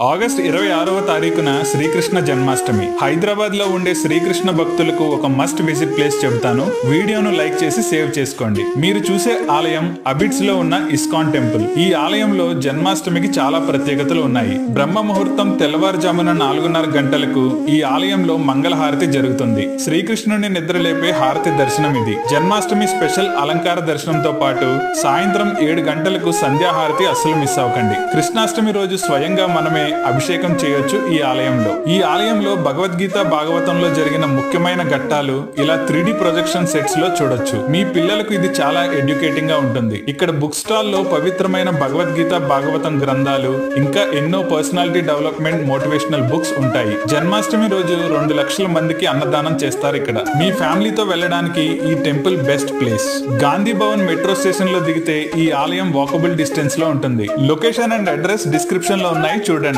August 26వ తారీఖున శ్రీకృష్ణ జన్మాష్టమి. హైదరాబాద్ లో ఉండే శ్రీకృష్ణ భక్తులకు ఒక మస్ట్ విజిట్ ప్లేస్ చెబుతాను. వీడియోను లైక్ చేసి సేవ్ చేసుకోండి. మీరు చూసే ఆలయం అబిడ్స్ లో ఉన్న ఇస్కాన్ టెంపుల్. ఈ ఆలయంలో జన్మాష్టమికి చాలా ప్రత్యేకతలు ఉన్నాయి. బ్రహ్మ ముహూర్తం తెల్లవారుజామున 4:30 గంటలకు ఈ ఆలయంలో మంగళహారతి జరుగుతుంది. శ్రీకృష్ణుని నిద్రలేపే హారతి దర్శనం ఇది. జన్మాష్టమి స్పెషల్ అలంకార దర్శనంతో పాటు సాయంత్రం 7 గంటలకు సంధ్యాహారతి అస్సలు మిస్ అవ్వకండి. కృష్ణాష్టమి రోజు స్వయంగా మనమే అభిషేకం చేయొచ్చు ఈ ఆలయంలో భగవద్గీత భాగవతంలో జరిగిన ముఖ్యమైన ఘట్టాలు ఇలా 3D ప్రొజెక్షన్ సెట్స్ లో చూడొచ్చు. మీ పిల్లలకు ఇది చాలా ఎడ్యుకేటింగ్ గా ఉంటుంది. ఇక్కడ బుక్ స్టాల్ లో పవిత్రమైన భగవద్గీత భాగవతం గ్రంథాలు ఇంకా ఎన్నో పర్సనాలిటీ డెవలప్మెంట్ మోటివేషనల్ బుక్స్ ఉంటాయి. జన్మాష్టమి రోజు 2 లక్షల మందికి అన్నదానం చేస్తారు ఇక్కడ. మీ ఫ్యామిలీతో వెళ్ళడానికి ఈ temple best place. Gandhi Bhavan metro station లో దిగితే ఈ ఆలయం వాకబుల్ డిస్టెన్స్ లో ఉంటుంది. లొకేషన్ అండ్ అడ్రస్ డిస్క్రిప్షన్ లో ఉన్నాయి, చూడండి.